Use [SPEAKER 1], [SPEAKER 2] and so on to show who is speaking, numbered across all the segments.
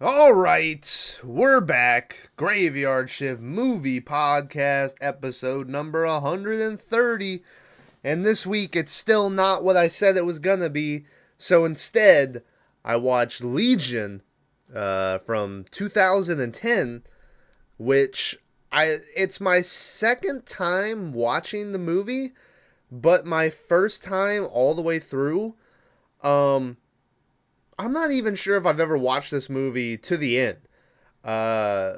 [SPEAKER 1] All right, we're back. Graveyard Shift Movie Podcast, episode number 130. And this week, it's still not what I said it was gonna be. So instead, I watched Legion from 2010, which it's my second time watching the movie, but my first time all the way through. Um, I'm not even sure if I've ever watched this movie to the end. Uh,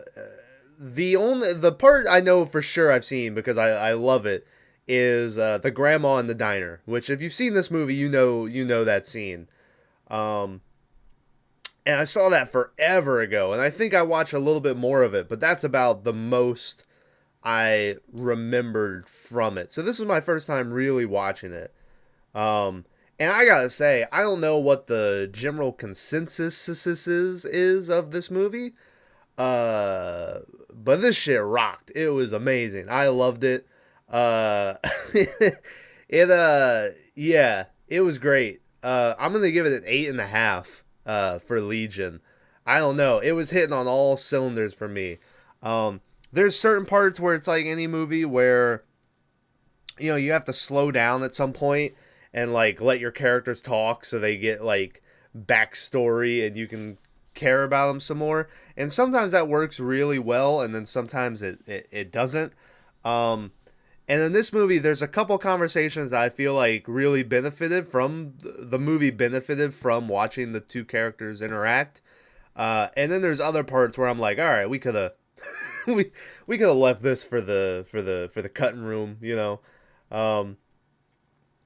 [SPEAKER 1] the part I know for sure I've seen because I love it is the grandma in the diner. Which if you've seen this movie, you know that scene. Um, and I saw that forever ago, and I think I watched a little bit more of it, but that's about the most I remembered from it. So this was my first time really watching it. Um, and I gotta say, I don't know what the general consensus is of this movie. But this shit rocked. It was amazing. I loved it. Uh, yeah, it was great. I'm gonna give it an 8.5. For Legion. I don't know. It was hitting on all cylinders for me. There's certain parts where it's like any movie where you have to slow down at some point and like let your characters talk so they get like backstory and you can care about them some more. And sometimes that works really well, and then sometimes it doesn't. Um, and in this movie, there's a couple conversations that I feel like really benefited from the movie benefited from watching the two characters interact. And then there's other parts where I'm like, all right, we could have we could have left this for the cutting room.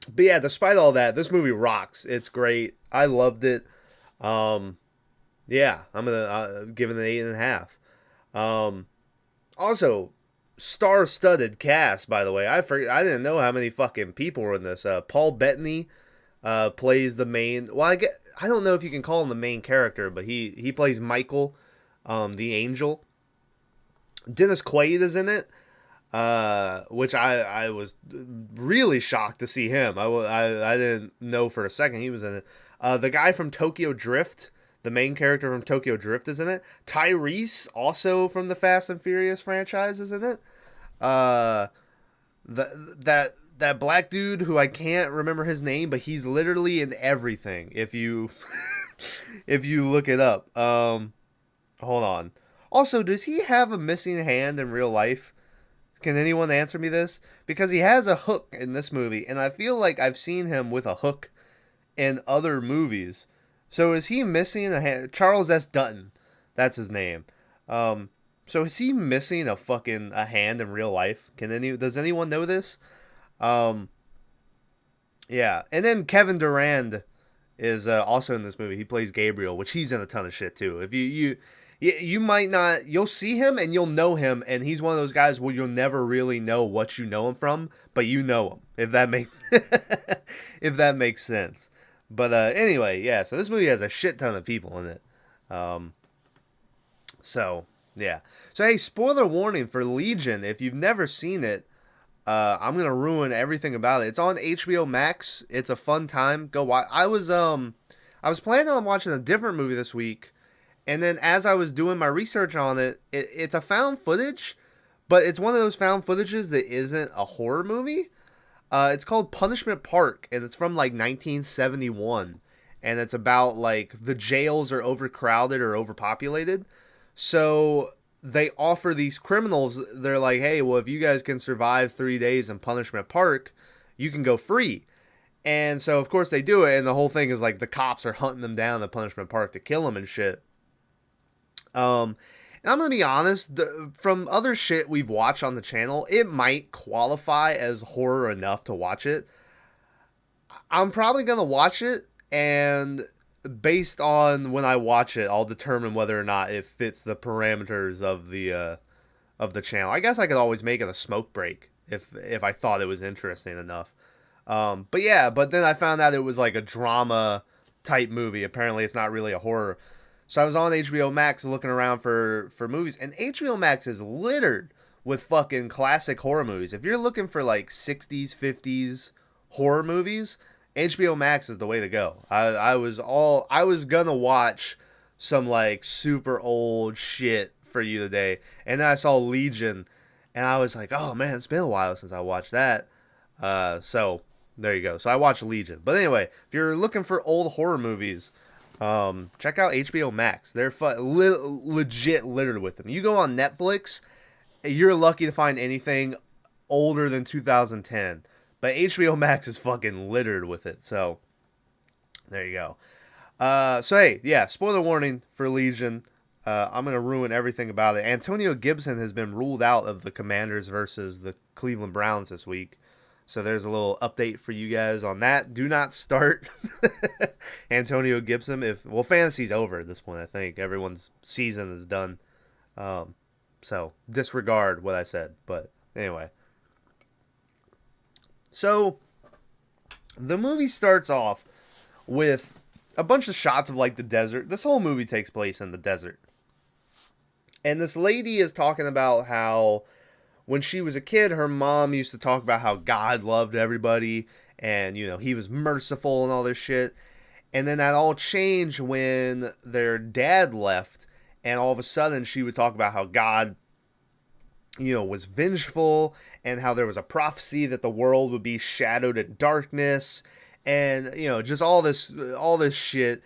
[SPEAKER 1] But yeah, despite all that, this movie rocks. It's great. I loved it. Um, yeah, I'm gonna give it an 8.5. Also, star-studded cast. By the way, I didn't know how many fucking people were in this. Paul Bettany plays the main. Well, I don't know if you can call him the main character, but he plays Michael, the angel. Dennis Quaid is in it. Which I was really shocked to see him. I didn't know for a second he was in it. The guy from Tokyo Drift, the main character from Tokyo Drift, is in it. Tyrese, also from the Fast and Furious franchise, is in it. Uh, that black dude who I can't remember his name, but he's literally in everything. If you if you look it up. Hold on. Also, does he have a missing hand in real life? Can anyone answer me this? Because he has a hook in this movie, and I feel like I've seen him with a hook in other movies. So is he missing a hand? Charles S. Dutton, that's his name. So is he missing a hand in real life? Does anyone know this? Um, yeah, and then Kevin Durand is also in this movie. He plays Gabriel, which he's in a ton of shit too. If you might not, you'll see him and you'll know him, and he's one of those guys where you'll never really know what you know him from, but you know him, if that makes if that makes sense. But anyway, yeah. So this movie has a shit ton of people in it. Um, so yeah. So hey, spoiler warning for Legion. If you've never seen it, I'm gonna ruin everything about it. It's on HBO Max. It's a fun time. Go watch. I was planning on watching a different movie this week. And then as I was doing my research on it's a found footage, but it's one of those found footages that isn't a horror movie. It's called Punishment Park, and it's from like 1971. And it's about like the jails are overcrowded or overpopulated. So they offer these criminals, they're like, hey, well, if you guys can survive 3 days in Punishment Park, you can go free. And so, of course, they do it, and the whole thing is like the cops are hunting them down in Punishment Park to kill them and shit. And I'm gonna be honest, from other shit we've watched on the channel, it might qualify as horror enough to watch it. I'm probably gonna watch it, and based on when I watch it, I'll determine whether or not it fits the parameters of the channel. I guess I could always make it a smoke break if I thought it was interesting enough. But yeah, but then I found out it was like a drama type movie. Apparently, it's not really a horror. So I was on HBO Max looking around for movies, and HBO Max is littered with fucking classic horror movies. If you're looking for like 60s, 50s horror movies, HBO Max is the way to go. I was gonna watch some like super old shit for you today. And then I saw Legion, and I was like, oh man, it's been a while since I watched that. So there you go. So I watched Legion. But anyway, if you're looking for old horror movies, check out HBO Max. They're legit littered with them. You go on Netflix, you're lucky to find anything older than 2010. But HBO Max is fucking littered with it. So there you go. So hey, yeah, spoiler warning for Legion. I'm going to ruin everything about it. Antonio Gibson has been ruled out of the Commanders versus the Cleveland Browns this week. So there's a little update for you guys on that. Do not start Antonio Gibson. Fantasy's over at this point, I think. Everyone's season is done. So disregard what I said. But anyway. So the movie starts off with a bunch of shots of like the desert. This whole movie takes place in the desert. And this lady is talking about how when she was a kid, her mom used to talk about how God loved everybody and, you know, he was merciful and all this shit. And then that all changed when their dad left. And all of a sudden she would talk about how God, you know, was vengeful and how there was a prophecy that the world would be shadowed in darkness and, you know, just all this shit.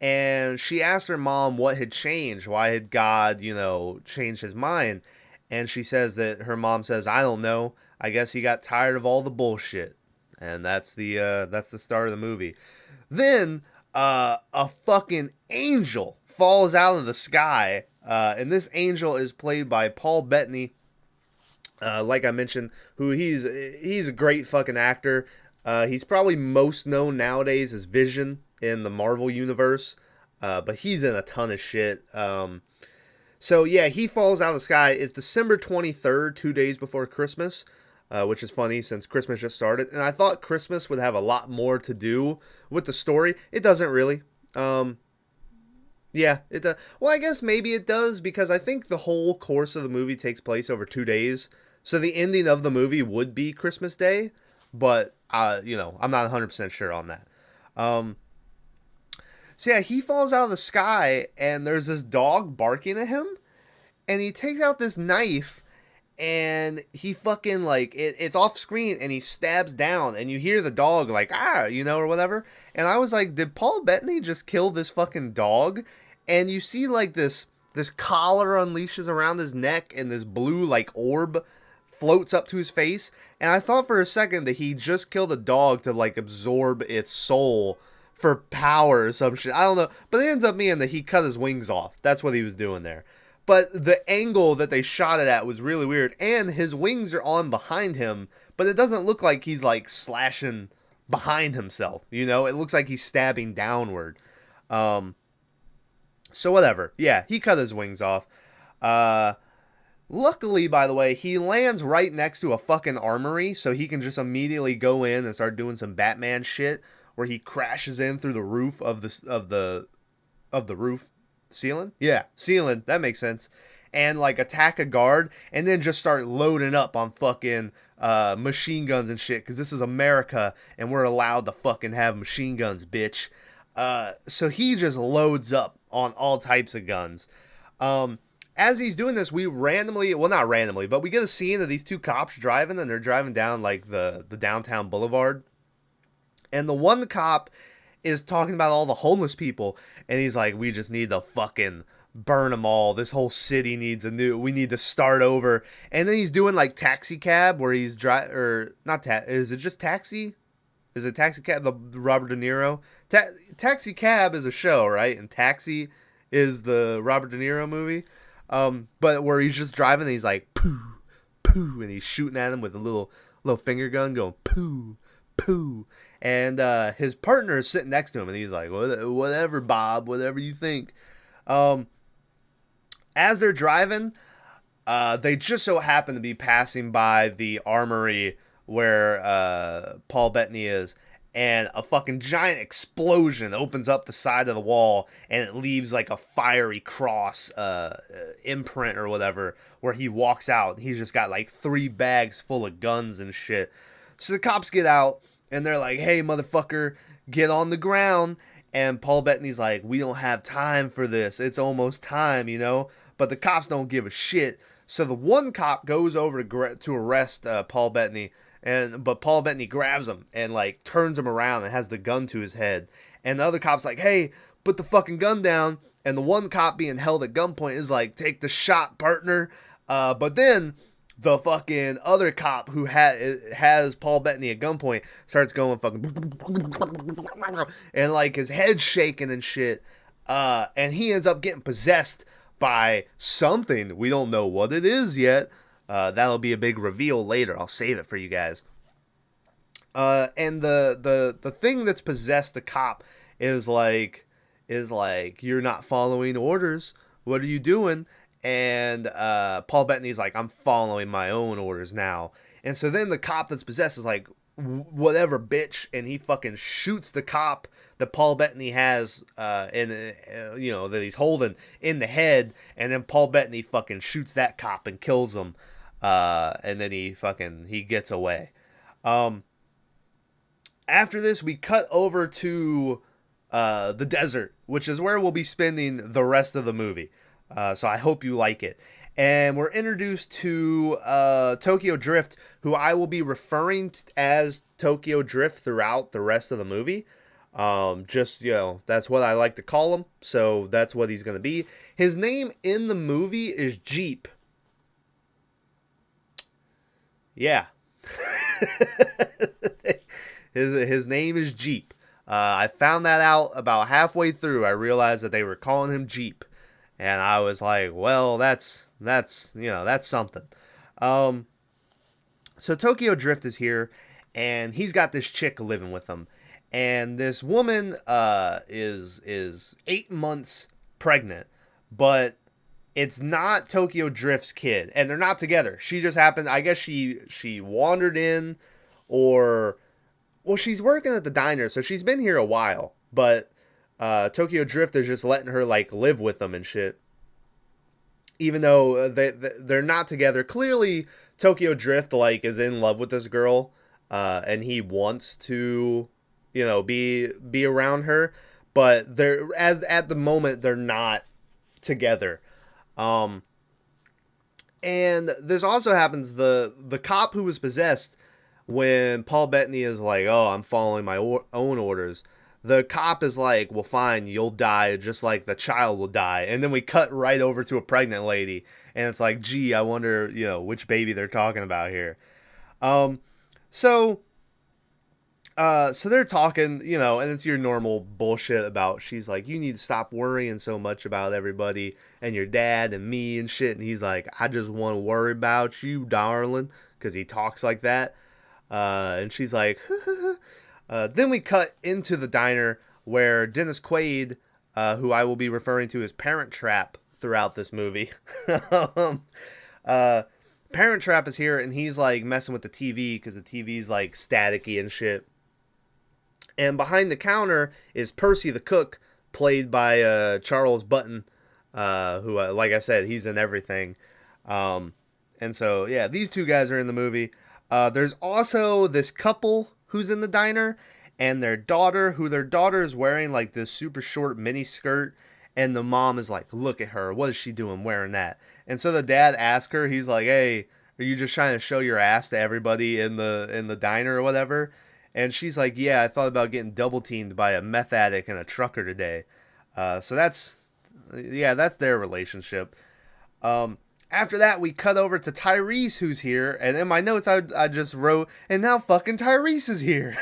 [SPEAKER 1] And she asked her mom what had changed. Why had God, you know, changed his mind? And she says that her mom says, I don't know. I guess he got tired of all the bullshit. And that's the start of the movie. Then a fucking angel falls out of the sky. And this angel is played by Paul Bettany. Like I mentioned, who he's a great fucking actor. He's probably most known nowadays as Vision in the Marvel universe, but he's in a ton of shit. So yeah, he falls out of the sky. It's December 23rd, 2 days before Christmas, which is funny since Christmas just started. And I thought Christmas would have a lot more to do with the story. It doesn't really. Yeah, it does. Well, I guess maybe it does because I think the whole course of the movie takes place over 2 days. So the ending of the movie would be Christmas Day, but you know, I'm not 100% sure on that. So yeah, he falls out of the sky and there's this dog barking at him and he takes out this knife and he fucking like, it's off screen and he stabs down and you hear the dog like, you know, or whatever. And I was like, did Paul Bettany just kill this fucking dog? And you see like this collar unleashes around his neck and this blue like orb floats up to his face. And I thought for a second that he just killed a dog to like absorb its soul for power or some shit. I don't know. But it ends up being that he cut his wings off. That's what he was doing there. But the angle that they shot it at was really weird. And his wings are on behind him. But it doesn't look like he's like slashing behind himself. You know, it looks like he's stabbing downward. So whatever. Yeah, he cut his wings off. Luckily, by the way, he lands right next to a fucking armory. So he can just immediately go in and start doing some Batman shit. Where he crashes in through the roof of the roof ceiling. Yeah, ceiling. That makes sense. And like attack a guard, and then just start loading up on fucking machine guns and shit. Because this is America, and we're allowed to fucking have machine guns, bitch. So he just loads up on all types of guns. As he's doing this, we randomly, well not randomly, but we get a scene of these two cops driving, and they're driving down like the downtown boulevard. And the one cop is talking about all the homeless people. And he's like, we just need to fucking burn them all. This whole city needs we need to start over. And then he's doing like Taxi Cab where he's is it just Taxi? Is it Taxi Cab, the Robert De Niro? Taxi Cab is a show, right? And Taxi is the Robert De Niro movie. But where he's just driving and he's like, poo, poo. And he's shooting at him with a little finger gun going, poo, poo. And his partner is sitting next to him, and he's like, whatever, Bob, whatever you think. As they're driving, they just so happen to be passing by the armory where Paul Bettany is, and a fucking giant explosion opens up the side of the wall, and it leaves like a fiery cross imprint or whatever, where he walks out. He's just got like 3 bags full of guns and shit. So the cops get out, and they're like, hey, motherfucker, get on the ground. And Paul Bettany's like, we don't have time for this. It's almost time, you know? But the cops don't give a shit. So the one cop goes over to arrest Paul Bettany, but Paul Bettany grabs him and like turns him around and has the gun to his head. And the other cop's like, hey, put the fucking gun down. And the one cop being held at gunpoint is like, take the shot, partner. But then the fucking other cop who has Paul Bettany at gunpoint starts going fucking and like his head's shaking and shit. And he ends up getting possessed by something. We don't know what it is yet. That'll be a big reveal later. I'll save it for you guys. And the thing that's possessed the cop is like, you're not following orders. What are you doing? And Paul Bettany's like, I'm following my own orders now. And so then the cop that's possessed is like, whatever, bitch. And he fucking shoots the cop that Paul Bettany has, that he's holding in the head. And then Paul Bettany fucking shoots that cop and kills him. And then he gets away. After this, we cut over to the desert, which is where we'll be spending the rest of the movie. So I hope you like it. And we're introduced to Tokyo Drift, who I will be referring to as Tokyo Drift throughout the rest of the movie. That's what I like to call him. So that's what he's going to be. His name in the movie is Jeep. Yeah. His name is Jeep. I found that out about halfway through. I realized that they were calling him Jeep. And I was like, well, that's something. So Tokyo Drift is here, and he's got this chick living with him. And this woman is 8 months pregnant, but it's not Tokyo Drift's kid, and they're not together. She just happened, I guess she wandered in, she's working at the diner, so she's been here a while, but Tokyo Drift is just letting her like live with them and shit. Even though they're not together, clearly Tokyo Drift like is in love with this girl, and he wants to, be around her. But at the moment they're not together. And this also happens. The cop who was possessed, when Paul Bettany is like, "Oh, I'm following my own orders." The cop is like, well, fine, you'll die just like the child will die. And then we cut right over to a pregnant lady. And it's like, gee, I wonder, which baby they're talking about here. So they're talking, and it's your normal bullshit about, she's like, you need to stop worrying so much about everybody and your dad and me and shit. And he's like, I just want to worry about you, darling. Because he talks like that. And she's like, then we cut into the diner where Dennis Quaid, who I will be referring to as Parent Trap throughout this movie. Parent Trap is here, and he's like messing with the TV because the TV's like staticky and shit. And behind the counter is Percy the cook, played by Charles Button, who, like I said, he's in everything. And so, yeah, these two guys are in the movie. There's also this couple who's in the diner, and their daughter is wearing like this super short mini skirt, and the mom is like, look at her, what is she doing wearing that? And so the dad asks her, he's like, hey, are you just trying to show your ass to everybody in the diner or whatever? And she's like, yeah, I thought about getting double teamed by a meth addict and a trucker today. So that's their relationship. After that, we cut over to Tyrese, who's here. And in my notes, I just wrote, and now fucking Tyrese is here.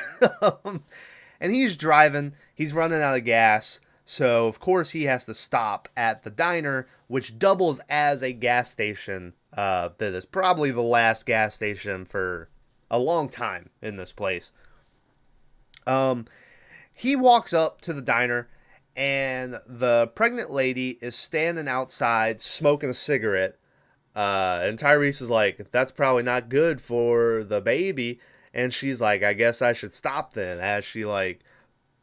[SPEAKER 1] And he's driving. He's running out of gas. So, of course, he has to stop at the diner, which doubles as a gas station. That is probably the last gas station for a long time in this place. He walks up to the diner, and the pregnant lady is standing outside smoking a cigarette. And Tyrese is like, that's probably not good for the baby. And she's like, I guess I should stop then, as she like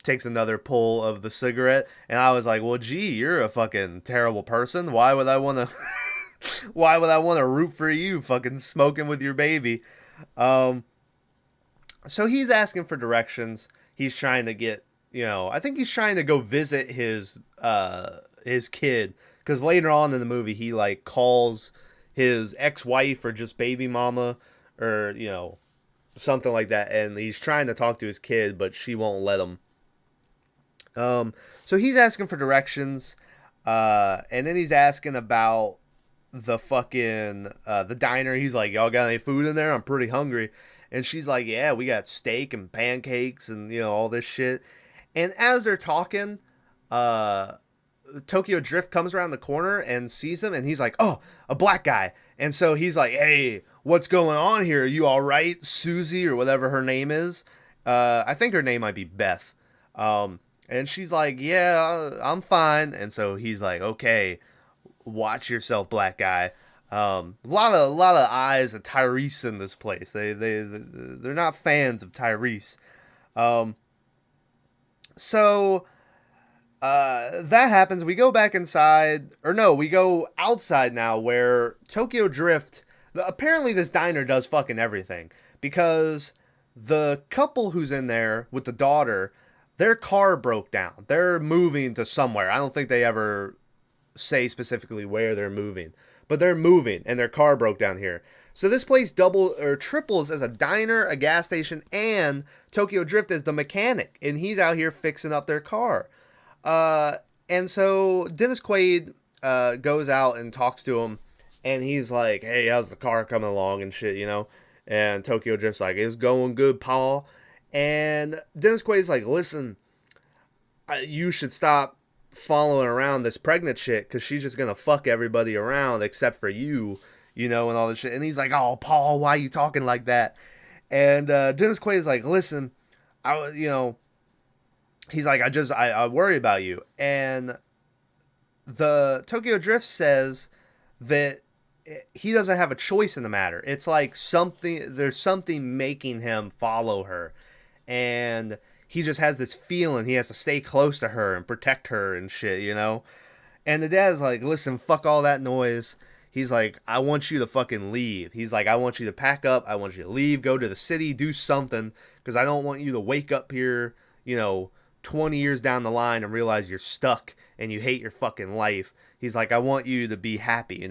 [SPEAKER 1] takes another pull of the cigarette. And I was like, well, gee, you're a fucking terrible person. Why would I want to root for you fucking smoking with your baby? So he's asking for directions. He's trying to get, I think he's trying to go visit his kid, because later on in the movie he like calls his ex-wife or just baby mama, or something like that, and he's trying to talk to his kid, but she won't let him. So he's asking for directions, and then he's asking about the fucking the diner. He's like, "Y'all got any food in there? I'm pretty hungry." And she's like, "Yeah, we got steak and pancakes and all this shit." And as they're talking, Tokyo Drift comes around the corner and sees him, and he's like, "Oh, a black guy." And so he's like, "Hey, what's going on here? Are you all right, Susie, or whatever her name is?" I think her name might be Beth. And she's like, "Yeah, I'm fine." And so he's like, "Okay, watch yourself, black guy." A lot of eyes at Tyrese in this place. They're not fans of Tyrese. Um, so that happens. We go back inside, or no, we go outside now, where Tokyo Drift. Apparently, this diner does fucking everything, because the couple who's in there with the daughter, their car broke down. They're moving to somewhere. I don't think they ever say specifically where they're moving, but they're moving, and their car broke down here. So this place double or triples as a diner, a gas station, and Tokyo Drift as the mechanic, and he's out here fixing up their car. And so Dennis Quaid goes out and talks to him, and he's like, "Hey, how's the car coming along and shit?" And Tokyo Drift's like, "It's going good, Paul." And Dennis Quaid's like, "Listen, you should stop following around this pregnant shit, because she's just gonna fuck everybody around except for you, and all this shit." And he's like, "Oh, Paul, why are you talking like that?" And Dennis Quaid's like, "Listen, he's like, I worry about you." And the Tokyo Drift says that he doesn't have a choice in the matter. It's like there's something making him follow her, and he just has this feeling he has to stay close to her and protect her and shit. And the dad's like, "Listen, fuck all that noise." He's like, "I want you to fucking leave." He's like, "I want you to pack up. I want you to leave, go to the city, do something, because I don't want you to wake up here, 20 years down the line and realize you're stuck and you hate your fucking life." He's like, "I want you to be happy.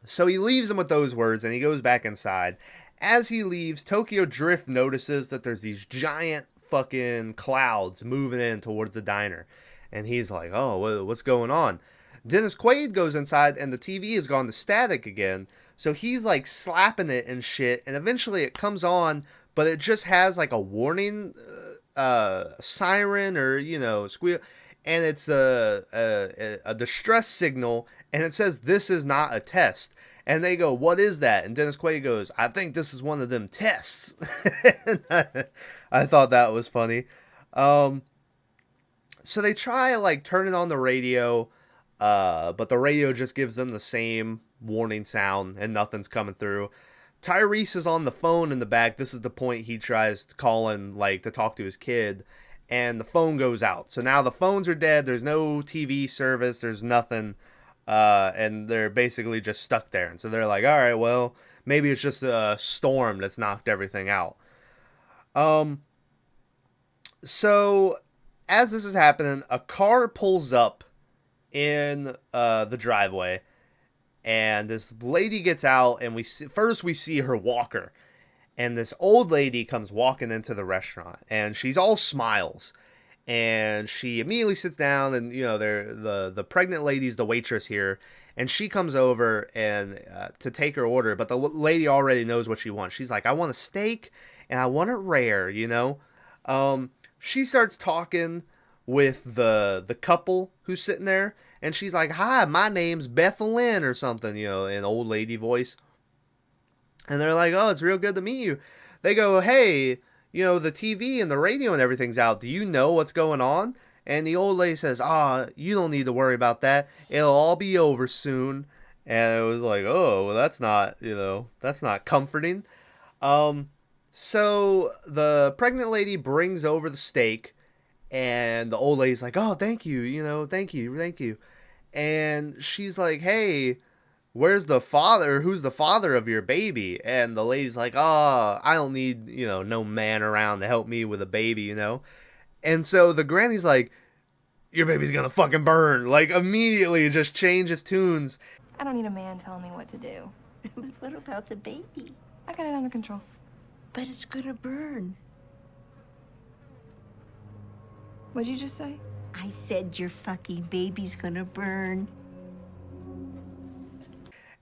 [SPEAKER 1] So he leaves him with those words, and he goes back inside. As he leaves, Tokyo Drift notices that there's these giant fucking clouds moving in towards the diner. And he's like, "Oh, what's going on?" Dennis Quaid goes inside, and the TV has gone to static again. So he's like slapping it and shit, and eventually it comes on, but it just has like a warning siren, or squeal, and it's a distress signal, and it says, "This is not a test." And they go, "What is that?" And Dennis Quaid goes, "I think this is one of them tests." I thought that was funny. So they try like turning on the radio, but the radio just gives them the same warning sound, and nothing's coming through. Tyrese is on the phone in the back. This is the point he tries to call in, like, to talk to his kid, and the phone goes out. So now the phones are dead. There's no TV service. There's nothing. And they're basically just stuck there. And so they're like, "All right, well, maybe it's just a storm that's knocked everything out." So as this is happening, a car pulls up in the driveway, and this lady gets out, and we see her walker, and this old lady comes walking into the restaurant, and she's all smiles, and she immediately sits down, and the pregnant lady's the waitress here, and she comes over and to take her order, but the lady already knows what she wants. She's like, "I want a steak, and I want it rare." She starts talking with the couple who's sitting there, and she's like, "Hi, my name's Bethelyn," or something, in old lady voice. And they're like, "Oh, it's real good to meet you." They go, "Hey, the TV and the radio and everything's out. Do you know what's going on?" And the old lady says, "You don't need to worry about that. It'll all be over soon." And it was like, "Oh, well, that's not comforting." So the pregnant lady brings over the steak, and the old lady's like, "Oh, thank you, thank you." And she's like, "Hey, where's the father? Who's the father of your baby?" And the lady's like, "Oh, I don't need, no man around to help me with a baby. And so the granny's like, your baby's gonna fucking burn. Like, immediately just changes tunes.
[SPEAKER 2] I don't need a man telling me what to do.
[SPEAKER 3] But what about the baby?
[SPEAKER 2] I got it under control.
[SPEAKER 3] But it's gonna burn.
[SPEAKER 2] What'd you just say?
[SPEAKER 3] I said your fucking baby's gonna burn.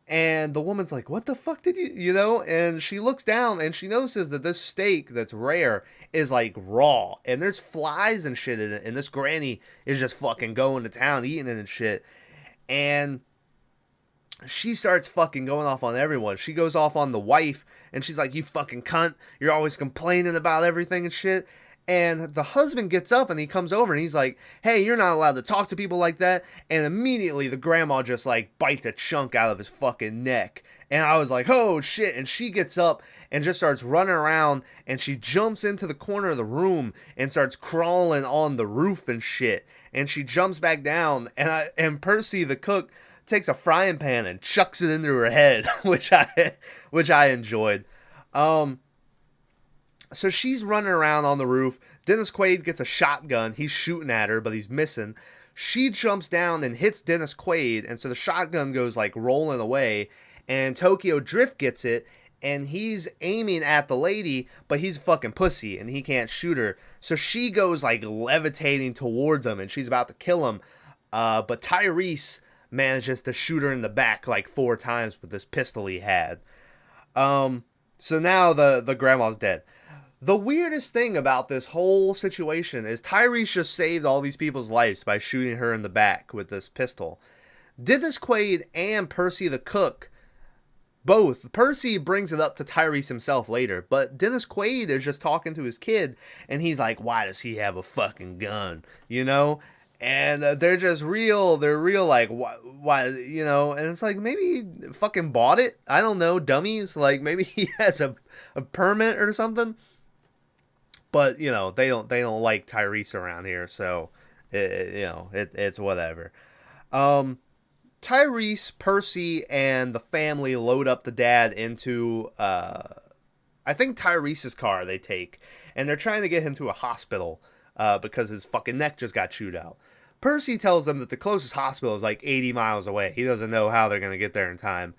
[SPEAKER 1] And the woman's like, what the fuck did you know? And she looks down and she notices that this steak that's rare is like raw. And there's flies and shit in it. And this granny is just fucking going to town eating it and shit. And she starts fucking going off on everyone. She goes off on the wife and she's like, you fucking cunt. You're always complaining about everything and shit. And the husband gets up and he comes over and he's like, hey, you're not allowed to talk to people like that. And immediately the grandma just like bites a chunk out of his fucking neck. And I was like, oh shit. And she gets up and just starts running around and she jumps into the corner of the room and starts crawling on the roof and shit. And she jumps back down and Percy, the cook, takes a frying pan and chucks it into her head, which I enjoyed. So she's running around on the roof. Dennis Quaid gets a shotgun. He's shooting at her, but he's missing. She jumps down and hits Dennis Quaid, and so the shotgun goes like rolling away. And Tokyo Drift gets it, and he's aiming at the lady, but he's a fucking pussy, and he can't shoot her. So she goes like levitating towards him, and she's about to kill him. But Tyrese manages to shoot her in the back like 4 times with this pistol he had. So now the grandma's dead. The weirdest thing about this whole situation is Tyrese just saved all these people's lives by shooting her in the back with this pistol. Dennis Quaid and Percy the cook, both. Percy brings it up to Tyrese himself later, but Dennis Quaid is just talking to his kid, and he's like, why does he have a fucking gun? You know? And they're real like, why, you know? And it's like, maybe he fucking bought it? I don't know, dummies. Like, maybe he has a permit or something. But, you know, they don't like Tyrese around here, so, it's whatever. Tyrese, Percy, and the family load up the dad into, I think Tyrese's car they take, and they're trying to get him to a hospital, because his fucking neck just got chewed out. Percy tells them that the closest hospital is like 80 miles away. He doesn't know how they're going to get there in time.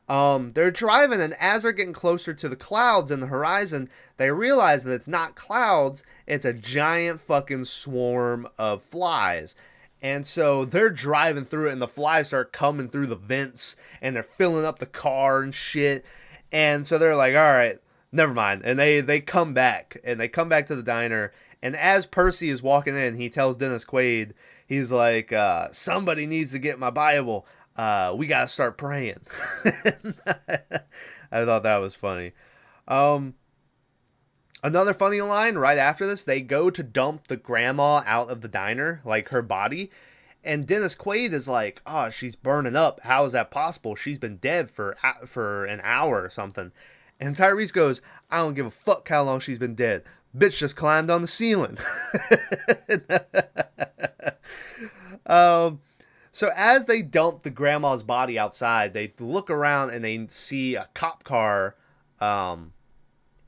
[SPEAKER 1] They're driving, and as they're getting closer to the clouds in the horizon, they realize that it's not clouds, it's a giant fucking swarm of flies. And so they're driving through it, and the flies start coming through the vents, and they're filling up the car and shit. And so they're like, all right, never mind. And they come back, and they come back to the diner, and as Percy is walking in, he tells Dennis Quaid, he's like, somebody needs to get my Bible. We gotta start praying. I thought that was funny. Another funny line right after this, they go to dump the grandma out of the diner, like her body, and Dennis Quaid is like, oh, she's burning up. How is that possible? She's been dead for an hour or something. And Tyrese goes, I don't give a fuck how long she's been dead. Bitch just climbed on the ceiling. So as they dump the grandma's body outside, they look around and they see a cop car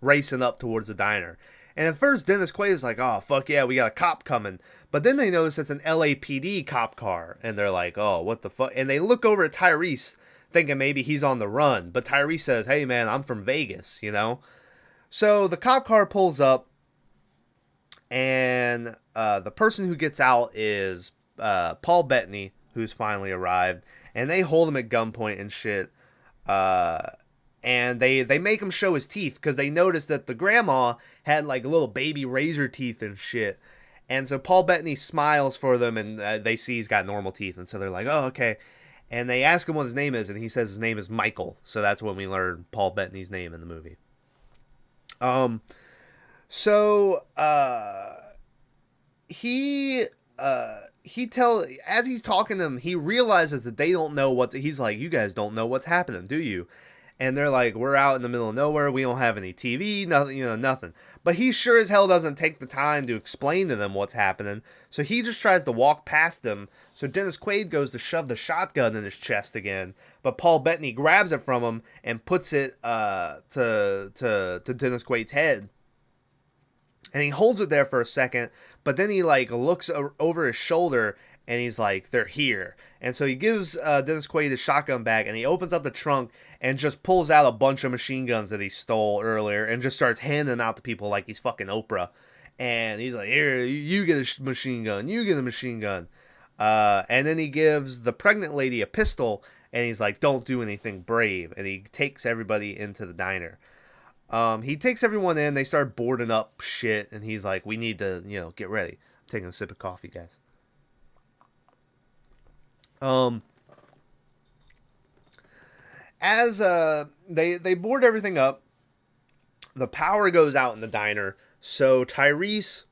[SPEAKER 1] racing up towards the diner. And at first, Dennis Quaid is like, oh, fuck yeah, we got a cop coming. But then they notice it's an LAPD cop car. And they're like, oh, what the fuck? And they look over at Tyrese, thinking maybe he's on the run. But Tyrese says, hey, man, I'm from Vegas, you know? So the cop car pulls up. And the person who gets out is Paul Bettany, who's finally arrived, and they hold him at gunpoint and shit, and they make him show his teeth, because they noticed that the grandma had, like, little baby razor teeth and shit, and so Paul Bettany smiles for them, and they see he's got normal teeth, and so they're like, oh, okay, and they ask him what his name is, and he says his name is Michael, so that's when we learn Paul Bettany's name in the movie. As he's talking to them, he realizes that they don't know he's like, you guys don't know what's happening, do you? And they're like, we're out in the middle of nowhere, we don't have any TV, nothing, nothing. But he sure as hell doesn't take the time to explain to them what's happening, so he just tries to walk past them, so Dennis Quaid goes to shove the shotgun in his chest again, but Paul Bettany grabs it from him and puts it to Dennis Quaid's head. And he holds it there for a second, but then he like looks over his shoulder and he's like, they're here. And so he gives Dennis Quaid his shotgun bag, and he opens up the trunk and just pulls out a bunch of machine guns that he stole earlier and just starts handing them out to people like he's fucking Oprah. And he's like, here, you get a machine gun, you get a machine gun. And then he gives the pregnant lady a pistol, and he's like, don't do anything brave. And he takes everybody into the diner. He takes everyone in, they start boarding up shit, and he's like, we need to, get ready. I'm taking a sip of coffee, guys. As they board everything up, the power goes out in the diner, so Tyrese,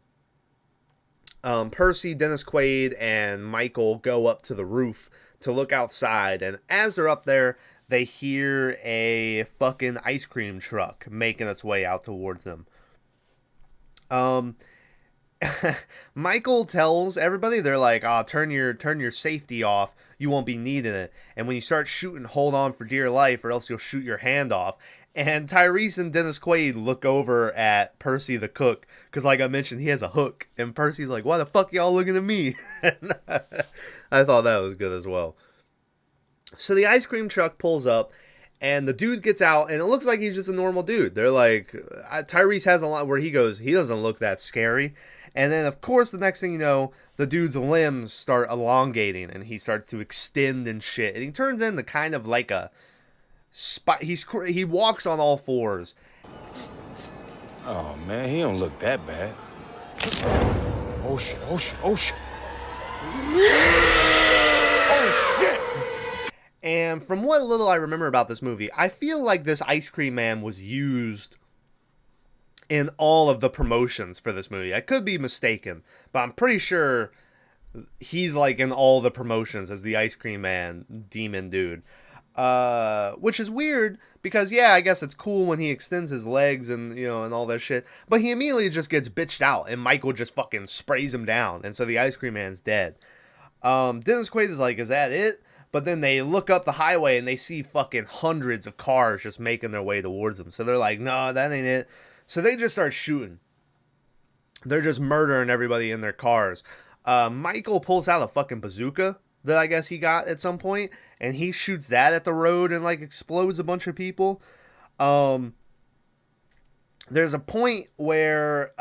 [SPEAKER 1] Percy, Dennis Quaid, and Michael go up to the roof to look outside, and as they're up there, they hear a fucking ice cream truck making its way out towards them. Michael tells everybody, they're like, turn your safety off, you won't be needing it, and when you start shooting, hold on for dear life or else you'll shoot your hand off. And Tyrese and Dennis Quaid look over at Percy the cook, because like I mentioned, he has a hook, and Percy's like, why the fuck y'all looking at me? I thought that was good as well. So the ice cream truck pulls up, and the dude gets out, and it looks like he's just a normal dude. They're like, Tyrese has a lot where he goes, he doesn't look that scary. And then, of course, the next thing you know, the dude's limbs start elongating, and he starts to extend and shit. And he turns into kind of like a... He walks on all fours.
[SPEAKER 4] Oh, man, he don't look that bad. Oh, shit, oh, shit, oh, shit. Oh, shit!
[SPEAKER 1] And from what little I remember about this movie, I feel like this ice cream man was used in all of the promotions for this movie. I could be mistaken, but I'm pretty sure he's like in all the promotions as the ice cream man demon dude. Which is weird because, yeah, I guess it's cool when he extends his legs and, and all that shit, but he immediately just gets bitched out and Michael just fucking sprays him down, and so the ice cream man's dead. Dennis Quaid is like, is that it? But then they look up the highway and they see fucking hundreds of cars just making their way towards them. So they're like, no, that ain't it. So they just start shooting. They're just murdering everybody in their cars. Michael pulls out a fucking bazooka that I guess he got at some point, and he shoots that at the road and like explodes a bunch of people. There's a point where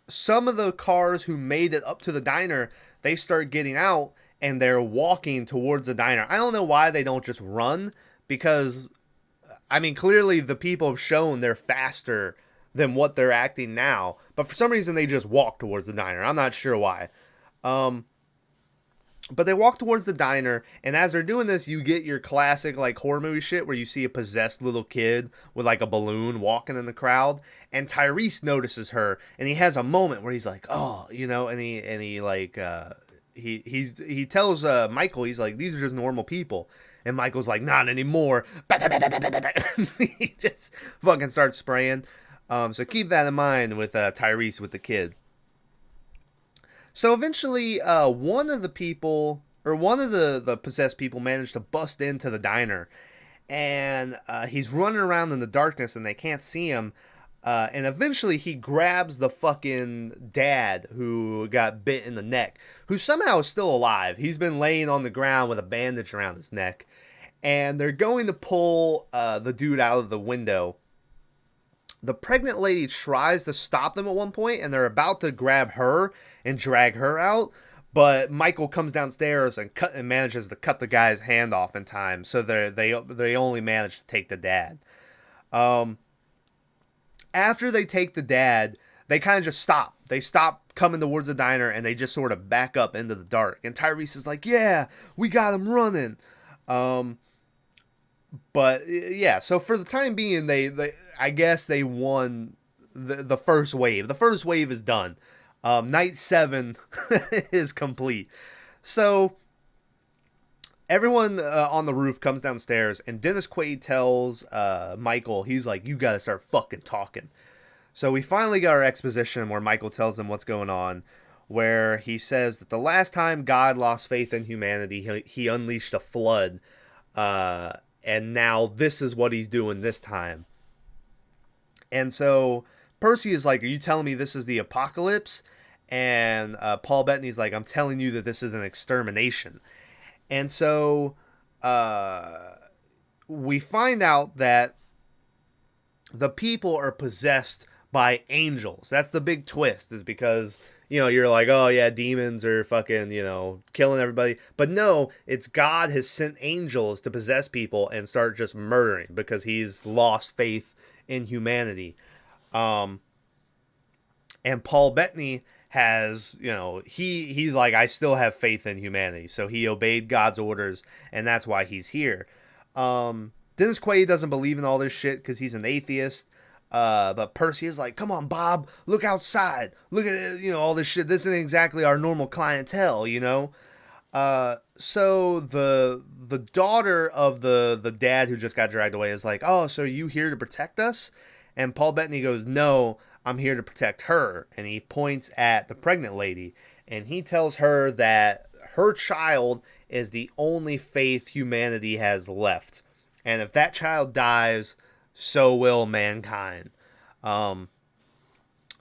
[SPEAKER 1] some of the cars who made it up to the diner, they start getting out and they're walking towards the diner. I don't know why they don't just run, because I mean, clearly the people have shown they're faster than what they're acting now, but for some reason they just walk towards the diner. I'm not sure why. But they walk towards the diner, and as they're doing this, you get your classic like horror movie shit where you see a possessed little kid with like a balloon walking in the crowd, and Tyrese notices her, and he has a moment where he's like, oh, and he like he tells Michael, he's like, these are just normal people. And Michael's like, not anymore. He just fucking starts spraying. So keep that in mind with Tyrese with the kid. So eventually, one of the people, or one of the possessed people, managed to bust into the diner. And he's running around in the darkness and they can't see him. And eventually he grabs the fucking dad who got bit in the neck, who somehow is still alive. He's been laying on the ground with a bandage around his neck. And they're going to pull the dude out of the window. The pregnant lady tries to stop them at one point, and they're about to grab her and drag her out. But Michael comes downstairs and manages to cut the guy's hand off in time. So they only manage to take the dad. After they take the dad, they kind of just stop. They stop coming towards the diner, and they just sort of back up into the dark. And Tyrese is like, yeah, we got him running. But yeah, so for the time being, they I guess they won the first wave. The first wave is done. Night 7 is complete. So everyone on the roof comes downstairs, and Dennis Quaid tells Michael, he's like, you gotta start fucking talking. So we finally got our exposition where Michael tells him what's going on, where he says that the last time God lost faith in humanity, he unleashed a flood. And now this is what he's doing this time. And so Percy is like, are you telling me this is the apocalypse? And Paul Bettany's like, I'm telling you that this is an extermination. And so we find out that the people are possessed by angels. That's the big twist, is because, you're like, oh yeah, demons are fucking, killing everybody. But no, it's God has sent angels to possess people and start just murdering because he's lost faith in humanity. And Paul Bettany has, he's like, I still have faith in humanity. So he obeyed God's orders, and that's why he's here. Dennis Quaid doesn't believe in all this shit because he's an atheist. But Percy is like, come on, Bob, look outside. Look at it, all this shit. This isn't exactly our normal clientele, So the daughter of the dad who just got dragged away is like, oh, so are you here to protect us? And Paul Bettany goes, no, I'm here to protect her. And he points at the pregnant lady, and he tells her that her child is the only faith humanity has left. And if that child dies, so will mankind.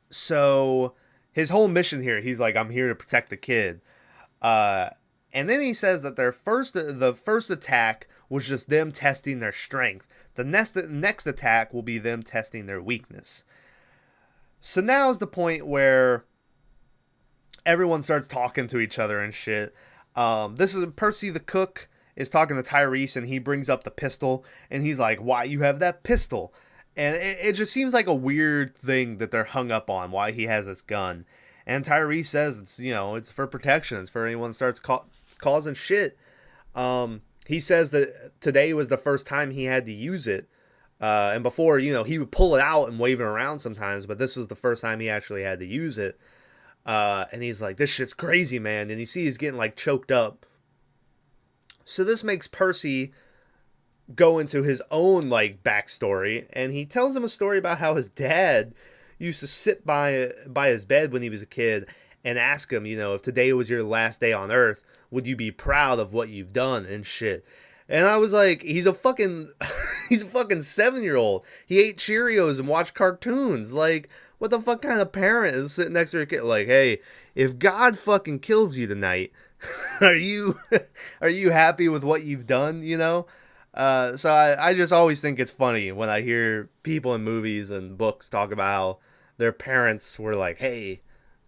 [SPEAKER 1] So his whole mission here, he's like, I'm here to protect the kid. And then he says that the first attack was just them testing their strength. The next attack will be them testing their weakness. So now is the point where everyone starts talking to each other and shit. This is Percy the cook is talking to Tyrese, and he brings up the pistol, and he's like, why you have that pistol? And it just seems like a weird thing that they're hung up on, why he has this gun. And Tyrese says it's for protection. It's for anyone that starts causing shit. He says that today was the first time he had to use it. And before, he would pull it out and wave it around sometimes, but this was the first time he actually had to use it. And he's like, this shit's crazy, man. And you see he's getting like choked up. So this makes Percy go into his own like backstory, and he tells him a story about how his dad used to sit by his bed when he was a kid and ask him, if today was your last day on earth, would you be proud of what you've done and shit. And I was like, he's a fucking 7-year-old. He ate Cheerios and watched cartoons. Like, what the fuck kind of parent is sitting next to their kid? Like, hey, if God fucking kills you tonight, are you happy with what you've done? So I just always think it's funny when I hear people in movies and books talk about how their parents were like, hey,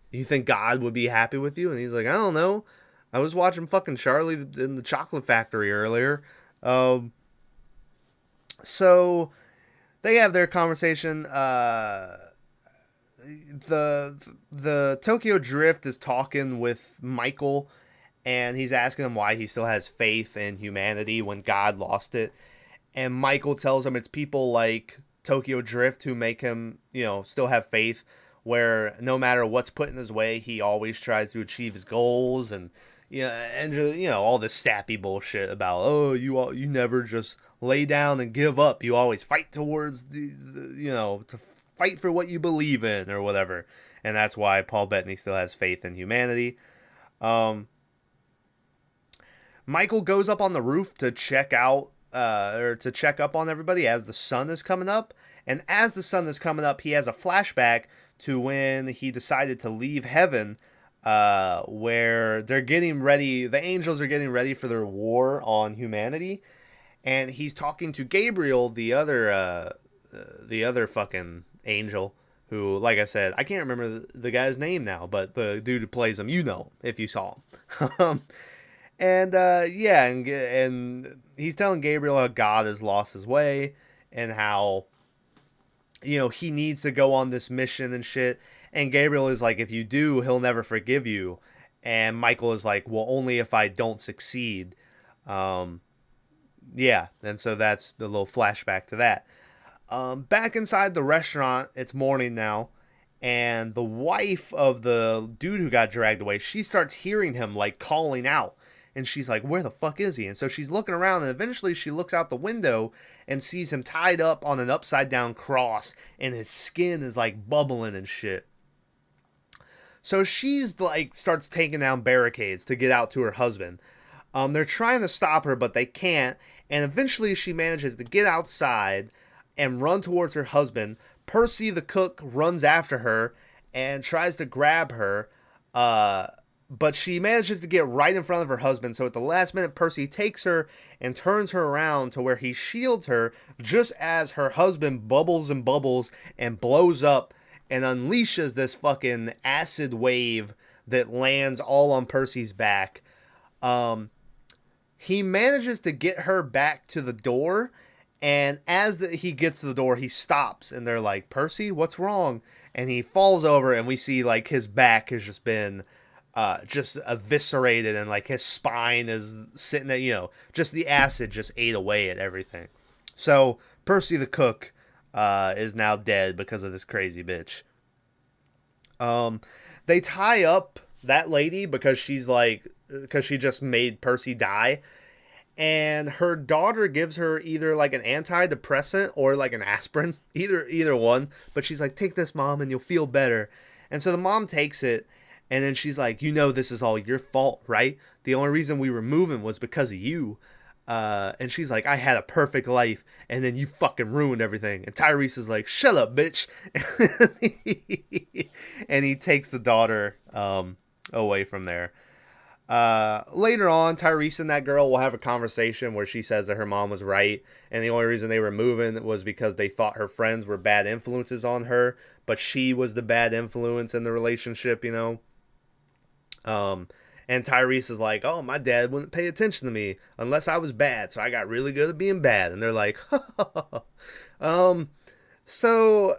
[SPEAKER 1] you think God would be happy with you? And he's like, I don't know. I was watching fucking Charlie in the Chocolate Factory earlier. So they have their conversation. The Tokyo Drift is talking with Michael, and he's asking him why he still has faith in humanity when God lost it. And Michael tells him it's people like Tokyo Drift who make him, still have faith, where no matter what's put in his way, he always tries to achieve his goals. And all this sappy bullshit about, oh, you never just lay down and give up. You always fight towards to fight for what you believe in or whatever. And that's why Paul Bettany still has faith in humanity. Michael goes up on the roof to check out, or to check up on everybody as the sun is coming up. And as the sun is coming up, he has a flashback to when he decided to leave heaven, where they're getting ready. The angels are getting ready for their war on humanity. And he's talking to Gabriel, the other fucking angel, who, like I said, I can't remember the guy's name now, but the dude who plays him, if you saw him. And he's telling Gabriel how God has lost his way and how, he needs to go on this mission and shit. And Gabriel is like, if you do, he'll never forgive you. And Michael is like, well, only if I don't succeed. And so that's the little flashback to that. Back inside the restaurant, it's morning now. And the wife of the dude who got dragged away, she starts hearing him like calling out. And she's like, where the fuck is he? And so she's looking around, and eventually she looks out the window and sees him tied up on an upside down cross, and his skin is like bubbling and shit. So she's like, starts taking down barricades to get out to her husband. They're trying to stop her, but they can't. And eventually she manages to get outside and run towards her husband. Percy the cook runs after her and tries to grab her. But she manages to get right in front of her husband. So at the last minute, Percy takes her and turns her around to where he shields her just as her husband bubbles and bubbles and blows up and unleashes this fucking acid wave that lands all on Percy's back. He manages to get her back to the door. And as he gets to the door, he stops. And they're like, Percy, what's wrong? And he falls over and we see like his back has just been just eviscerated, and like his spine is sitting there, just the acid just ate away at everything. So Percy the cook is now dead because of this crazy bitch. They tie up that lady because she just made Percy die, and her daughter gives her either like an antidepressant or like an aspirin, either one. But she's like, take this, Mom, and you'll feel better. And so the mom takes it. And then she's like, this is all your fault, right? The only reason we were moving was because of you. And she's like, I had a perfect life, and then you fucking ruined everything. And Tyrese is like, shut up, bitch. And he takes the daughter away from there. Later on, Tyrese and that girl will have a conversation where she says that her mom was right, and the only reason they were moving was because they thought her friends were bad influences on her, but she was the bad influence in the relationship, And Tyrese is like, oh, my dad wouldn't pay attention to me unless I was bad, so I got really good at being bad. And they're like, so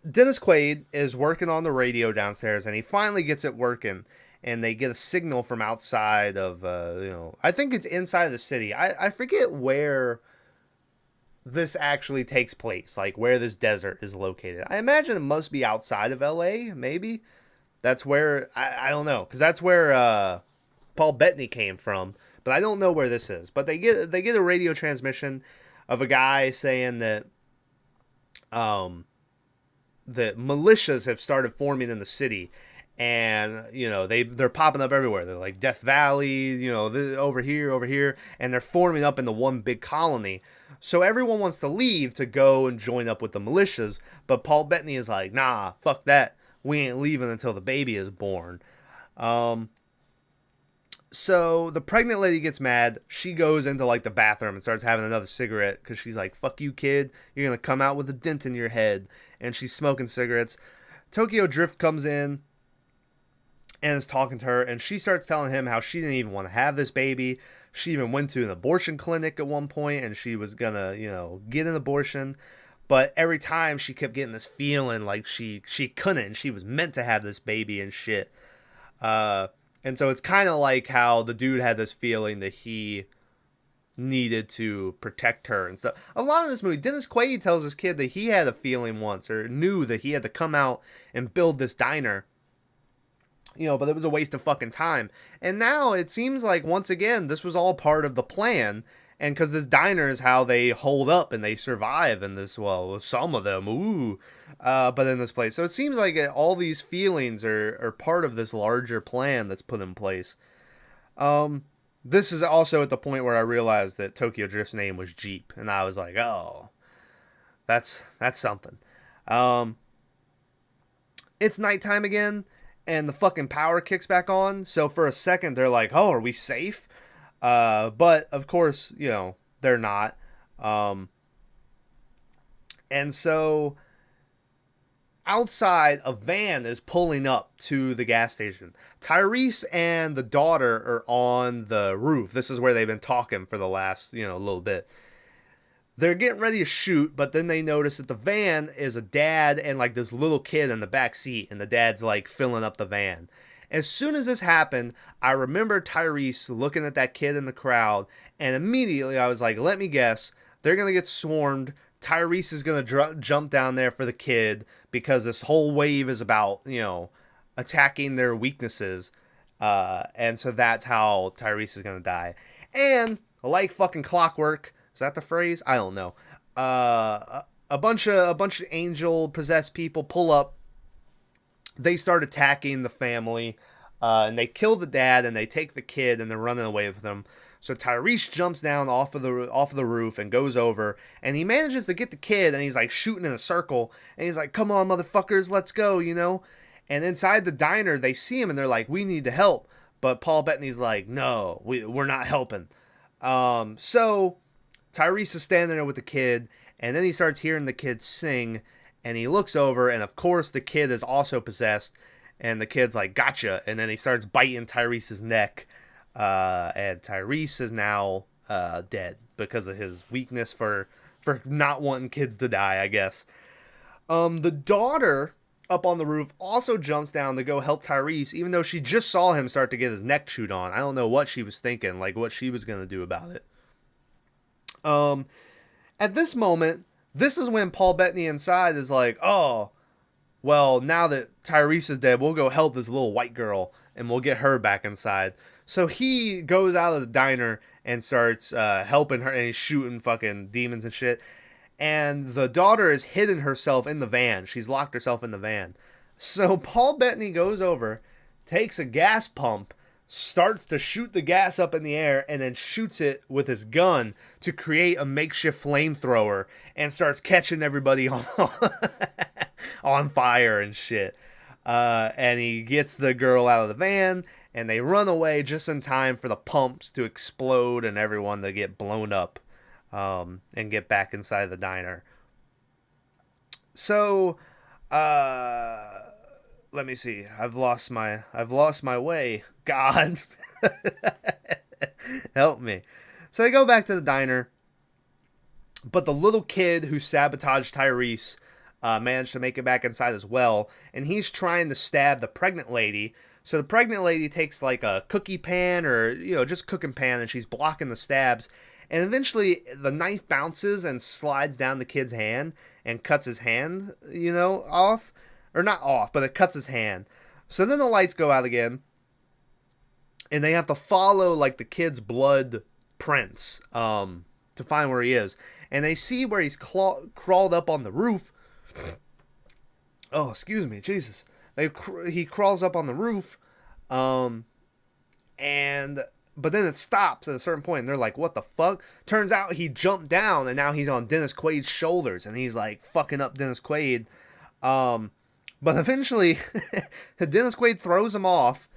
[SPEAKER 1] Dennis Quaid is working on the radio downstairs, and he finally gets it working, and they get a signal from outside of, I think it's inside the city. I forget where this actually takes place, like where this desert is located. I imagine it must be outside of LA, maybe. That's where, I don't know, because that's where Paul Bettany came from, but I don't know where this is. But they get a radio transmission of a guy saying that that militias have started forming in the city, and they're popping up everywhere. They're like Death Valley, over here, and they're forming up into one big colony. So everyone wants to leave to go and join up with the militias, but Paul Bettany is like, nah, fuck that. We ain't leaving until the baby is born. So the pregnant lady gets mad. She goes into like the bathroom and starts having another cigarette because she's like, fuck you, kid. You're going to come out with a dent in your head. And she's smoking cigarettes. Tokyo Drift comes in and is talking to her. And she starts telling him how she didn't even want to have this baby. She even went to an abortion clinic at one point and she was going to, get an abortion. But every time she kept getting this feeling like she couldn't. She was meant to have this baby and shit. And so it's kind of like how the dude had this feeling that he needed to protect her and stuff. A lot of this movie, Dennis Quaid tells this kid that he had a feeling once or knew that he had to come out and build this diner. But it was a waste of fucking time. And now it seems like, once again, this was all part of the plan. And because this diner is how they hold up and they survive in this, well, some of them, but in this place. So it seems like all these feelings are part of this larger plan that's put in place. This is also at the point where I realized that Tokyo Drift's name was Jeep. And I was like, oh, that's something. It's nighttime again, and the fucking power kicks back on. So for a second, they're like, oh, are we safe? But of course, they're not. And so outside, a van is pulling up to the gas station. Tyrese and the daughter are on the roof. This is where they've been talking for the last, little bit. They're getting ready to shoot, but then they notice that the van is a dad and like this little kid in the back seat, and the dad's like filling up the van. As soon as this happened, I remember Tyrese looking at that kid in the crowd, and immediately I was like, let me guess, they're going to get swarmed. Tyrese is going to jump down there for the kid because this whole wave is about, attacking their weaknesses. And so that's how Tyrese is going to die. And like fucking clockwork, is that the phrase? I don't know. A bunch of angel possessed people pull up. They start attacking the family, and they kill the dad, and they take the kid, and they're running away with them. So Tyrese jumps down off of the roof and goes over, and he manages to get the kid, and he's like shooting in a circle, and he's like, "Come on, motherfuckers, let's go," And inside the diner, they see him and they're like, we need to help. But Paul Bettany's like, no, we're not helping. So Tyrese is standing there with the kid, and then he starts hearing the kid sing, and he looks over, and of course the kid is also possessed, and the kid's like, gotcha, and then he starts biting Tyrese's neck, and Tyrese is now dead because of his weakness for not wanting kids to die, I guess. The daughter up on the roof also jumps down to go help Tyrese, even though she just saw him start to get his neck chewed on. I don't know what she was thinking, like what she was going to do about it. At this moment, this is when Paul Bettany inside is like, oh, well, now that Tyrese is dead, we'll go help this little white girl and we'll get her back inside. So he goes out of the diner and starts helping her, and he's shooting fucking demons and shit. And the daughter has hidden herself in the van. She's locked herself in the van. So Paul Bettany goes over, takes a gas pump, starts to shoot the gas up in the air, and then shoots it with his gun to create a makeshift flamethrower, and starts catching everybody on fire and shit. And he gets the girl out of the van, and they run away just in time for the pumps to explode and everyone to get blown up. And get back inside the diner. So, let me see. I've lost my way. God, help me. So they go back to the diner, but the little kid who sabotaged Tyrese managed to make it back inside as well, and he's trying to stab the pregnant lady. So the pregnant lady takes like a cookie pan or just cooking pan, and she's blocking the stabs. And eventually, the knife bounces and slides down the kid's hand and cuts his hand, off. Or not off, but it cuts his hand. So then the lights go out again. And they have to follow, like, the kid's blood prints to find where he is. And they see where he's crawled up on the roof. Oh, excuse me, Jesus. He crawls up on the roof. But then it stops at a certain point, and they're like, what the fuck? Turns out he jumped down, and now he's on Dennis Quaid's shoulders, and he's, like, fucking up Dennis Quaid. But eventually, Dennis Quaid throws him off,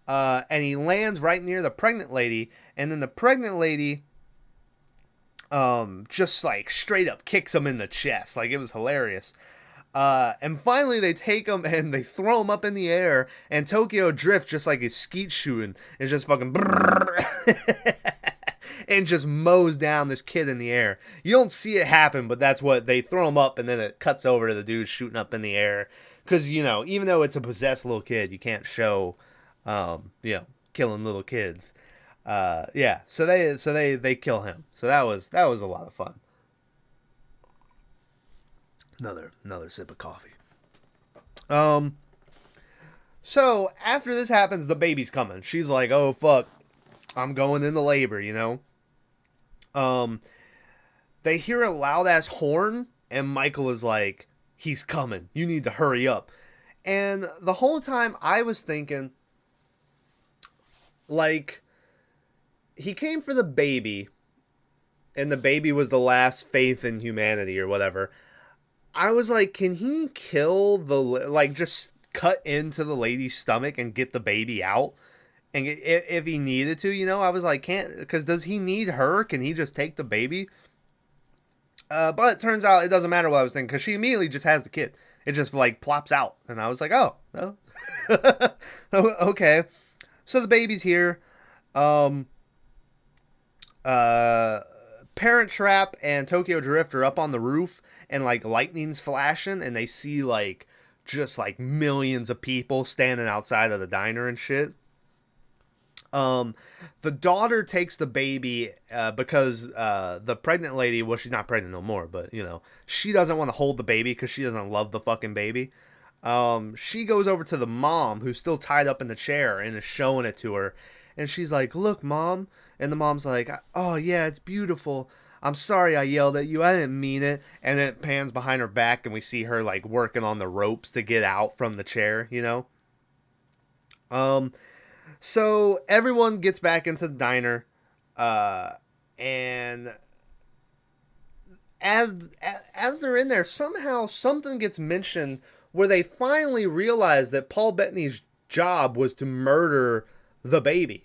[SPEAKER 1] and he lands right near the pregnant lady, and then the pregnant lady just, like, straight up kicks him in the chest. Like, it was hilarious. And finally they take him and they throw him up in the air, and Tokyo Drift, just like he's skeet shooting, is just fucking and just mows down this kid in the air. You don't see it happen, but that's what they throw him up, and then it cuts over to the dude shooting up in the air. Because, even though it's a possessed little kid, you can't show, killing little kids. So they kill him. So that was a lot of fun. Another sip of coffee. So after this happens, the baby's coming. She's like, oh fuck, I'm going into labor, They hear a loud ass horn, and Michael is like, he's coming. You need to hurry up. And the whole time I was thinking, like, he came for the baby, and the baby was the last faith in humanity or whatever. I was like, can he kill just cut into the lady's stomach and get the baby out? And if he needed to, I was like, because does he need her? Can he just take the baby? But it turns out it doesn't matter what I was thinking, because she immediately just has the kid. It just, like, plops out. And I was like, oh. Okay. So the baby's here. Parent Trap and Tokyo Drift are up on the roof, and, like, lightning's flashing, and they see, like, just, like, millions of people standing outside of the diner and shit. The daughter takes the baby, because, the pregnant lady, well, she's not pregnant no more, but, she doesn't want to hold the baby because she doesn't love the fucking baby. She goes over to the mom, who's still tied up in the chair, and is showing it to her, and she's like, look, Mom, and the mom's like, oh, yeah, it's beautiful. I'm sorry I yelled at you. I didn't mean it. And then it pans behind her back, and we see her, like, working on the ropes to get out from the chair, So everyone gets back into the diner, and as they're in there, somehow something gets mentioned where they finally realized that Paul Bettany's job was to murder the baby.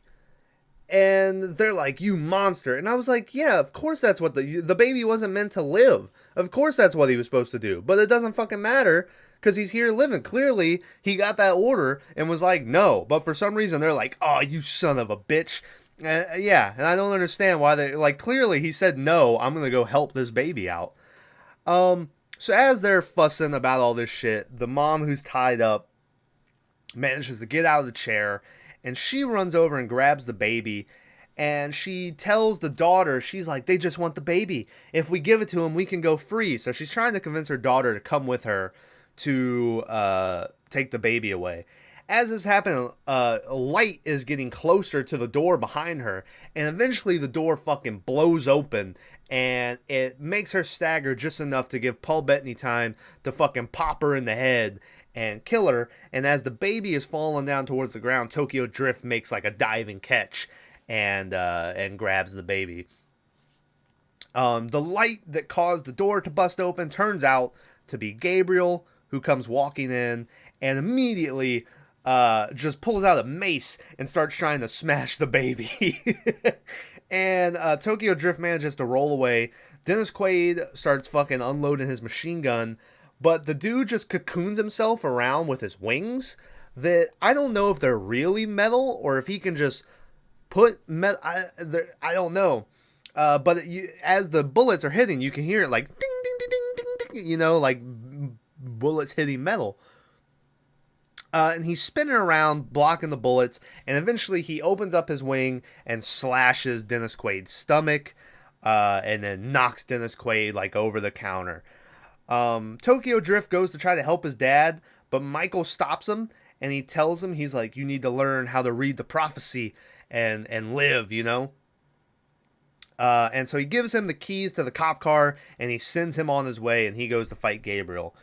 [SPEAKER 1] And they're like, you monster. And I was like, yeah, of course that's what the baby wasn't meant to live. Of course that's what he was supposed to do. But it doesn't fucking matter because he's here living. Clearly, he got that order and was like, no. But for some reason, they're like, oh, you son of a bitch. Yeah, and I don't understand why they, like, clearly he said, no, I'm going to go help this baby out. So as they're fussing about all this shit, the mom who's tied up manages to get out of the chair, and she runs over and grabs the baby, and she tells the daughter, she's like, they just want the baby. If we give it to them, we can go free. So she's trying to convince her daughter to come with her to take the baby away. As this happens, a light is getting closer to the door behind her, and eventually the door fucking blows open, and it makes her stagger just enough to give Paul Bettany time to fucking pop her in the head and kill her. And as the baby is falling down towards the ground, Tokyo Drift makes like a diving catch and grabs the baby. The light that caused the door to bust open turns out to be Gabriel, who comes walking in and immediately just pulls out a mace and starts trying to smash the baby. And Tokyo Drift manages to roll away. Dennis Quaid starts fucking unloading his machine gun, but the dude just cocoons himself around with his wings that I don't know if they're really metal or if he can just put metal. I don't know. But as the bullets are hitting, you can hear it like ding, ding, ding, ding, ding, ding, you know, like bullets hitting metal. And he's spinning around, blocking the bullets, and eventually he opens up his wing and slashes Dennis Quaid's stomach, and then knocks Dennis Quaid like over the counter. Tokyo Drift goes to try to help his dad, but Michael stops him, and he tells him, he's like, you need to learn how to read the prophecy and live, you know? And so he gives him the keys to the cop car, and he sends him on his way, and he goes to fight Gabriel.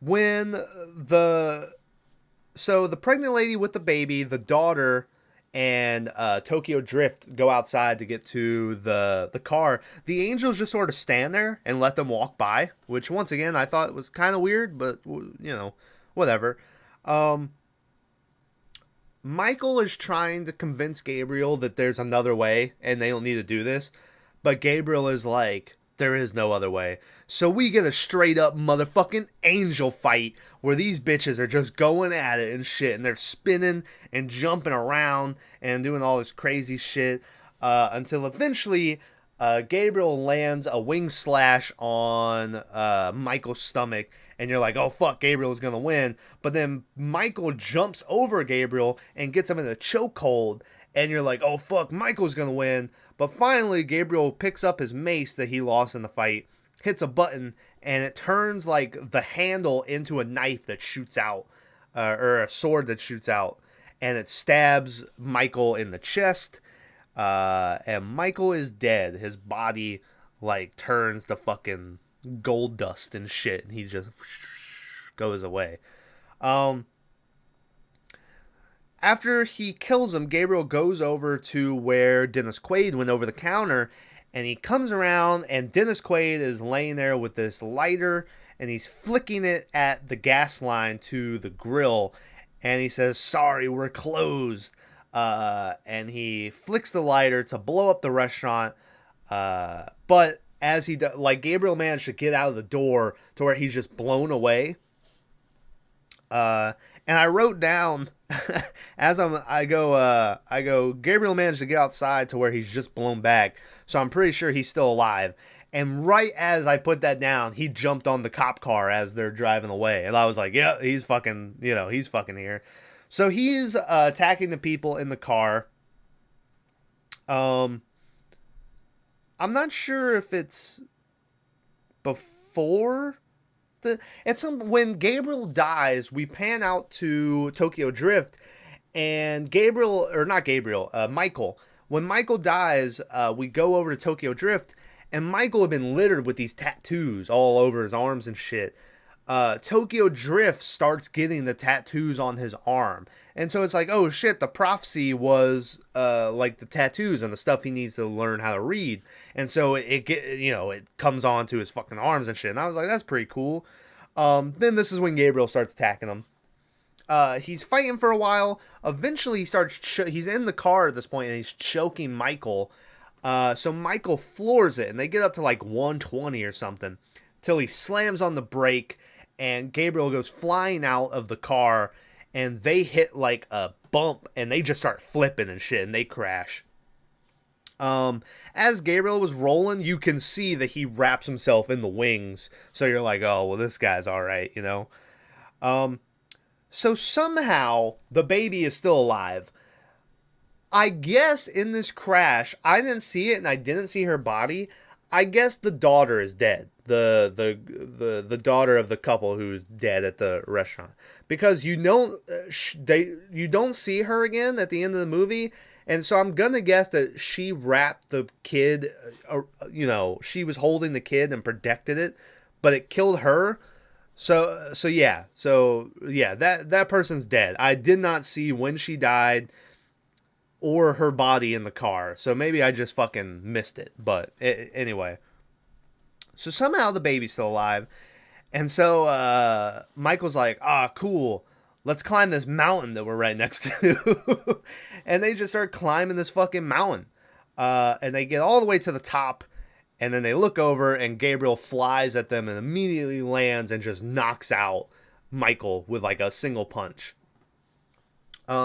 [SPEAKER 1] When the pregnant lady with the baby, the daughter, and Tokyo Drift go outside to get to the car, the angels just sort of stand there and let them walk by, which once again I thought was kind of weird, but you know, whatever. Michael is trying to convince Gabriel that there's another way and they don't need to do this, but Gabriel is like, there is no other way. So we get a straight up motherfucking angel fight where these bitches are just going at it and shit. And they're spinning and jumping around and doing all this crazy shit. Until eventually Gabriel lands a wing slash on Michael's stomach. And you're like, oh fuck, Gabriel's gonna win. But then Michael jumps over Gabriel and gets him in a chokehold. And you're like, oh fuck, Michael's gonna win. But finally, Gabriel picks up his mace that he lost in the fight, hits a button, and it turns like the handle into a knife that shoots out, or a sword that shoots out, and it stabs Michael in the chest, and Michael is dead. His body like turns to fucking gold dust and shit, and he just goes away. After he kills him, Gabriel goes over to where Dennis Quaid went over the counter, and he comes around, and Dennis Quaid is laying there with this lighter, and he's flicking it at the gas line to the grill, and he says, sorry, we're closed. And he flicks the lighter to blow up the restaurant, but as he does, like, Gabriel managed to get out of the door to where he's just blown away. And I wrote down as I go, Gabriel managed to get outside to where he's just blown back. So I'm pretty sure he's still alive. And right as I put that down, he jumped on the cop car as they're driving away. And I was like, yeah, he's fucking here. So he's attacking the people in the car. I'm not sure if it's before when Gabriel dies, we pan out to Tokyo Drift, and Michael. When Michael dies, we go over to Tokyo Drift, and Michael had been littered with these tattoos all over his arms and shit. Tokyo Drift starts getting the tattoos on his arm, and so it's like, oh shit, the prophecy was like the tattoos and the stuff he needs to learn how to read, and so it comes onto his fucking arms and shit. And I was like, that's pretty cool. Then this is when Gabriel starts attacking him. He's fighting for a while. Eventually, he starts. He's in the car at this point, and he's choking Michael. So Michael floors it, and they get up to like 120 or something, till he slams on the brake, and Gabriel goes flying out of the car, and they hit like a bump, and they just start flipping and shit, and they crash. As Gabriel was rolling, you can see that he wraps himself in the wings, so you're like, oh, well, this guy's alright, you know? So somehow, the baby is still alive. I guess in this crash, I didn't see it, and I didn't see her body. I guess the daughter is dead. The daughter of the couple who's dead at the restaurant, because you don't see her again at the end of the movie, and so I'm gonna guess that she wrapped the kid. She was holding the kid and protected it, but it killed her. So yeah, that person's dead. I did not see when she died or her body in the car, so maybe I just fucking missed it. But anyway, so somehow the baby's still alive, and so Michael's like, cool, let's climb this mountain that we're right next to. And they just start climbing this fucking mountain, and they get all the way to the top. And then they look over, and Gabriel flies at them and immediately lands and just knocks out Michael with like a single punch.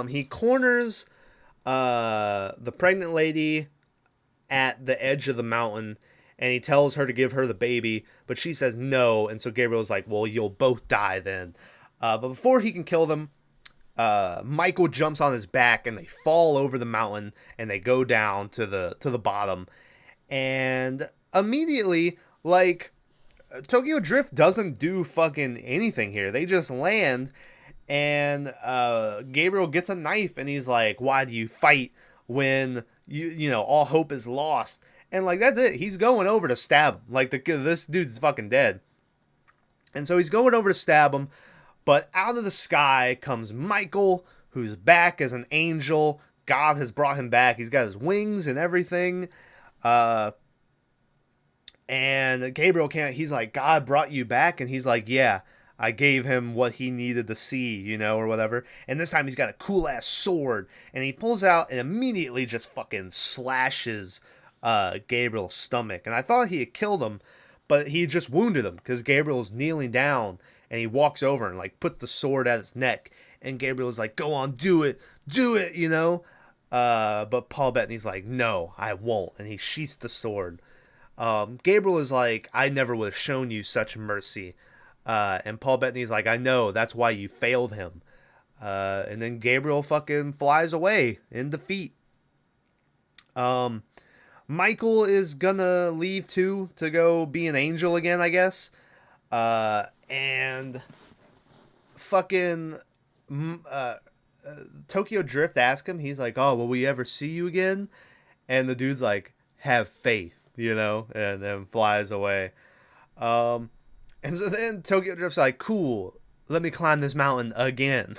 [SPEAKER 1] He corners the pregnant lady at the edge of the mountain, and he tells her to give her the baby, but she says no, and so Gabriel's like, well, you'll both die then. But before he can kill them, Michael jumps on his back, and they fall over the mountain, and they go down to the bottom. And immediately, like, Tokyo Drift doesn't do fucking anything here. They just land, and Gabriel gets a knife, and he's like, why do you fight when you know all hope is lost? And like, that's it. He's going over to stab him. Like, this dude's fucking dead. And so he's going over to stab him, but out of the sky comes Michael, who's back as an angel. God has brought him back. He's got his wings and everything. And Gabriel he's like, God brought you back? And he's like, yeah, I gave him what he needed to see, or whatever. And this time he's got a cool ass sword, and he pulls out and immediately just fucking slashes Gabriel's stomach. And I thought he had killed him, but he just wounded him, because Gabriel's kneeling down, and he walks over and like puts the sword at his neck, and Gabriel's like, go on, do it, but Paul Bettany's like, no, I won't. And he sheaths the sword. Gabriel is like, I never would have shown you such mercy. And Paul Bettany's like, I know, that's why you failed him. And then Gabriel fucking flies away in defeat. Michael is gonna leave too, to go be an angel again, I guess. And fucking Tokyo Drift asks him, he's like, oh, will we ever see you again? And the dude's like, have faith, and then flies away. And so then Tokyo Drift's like, cool, let me climb this mountain again.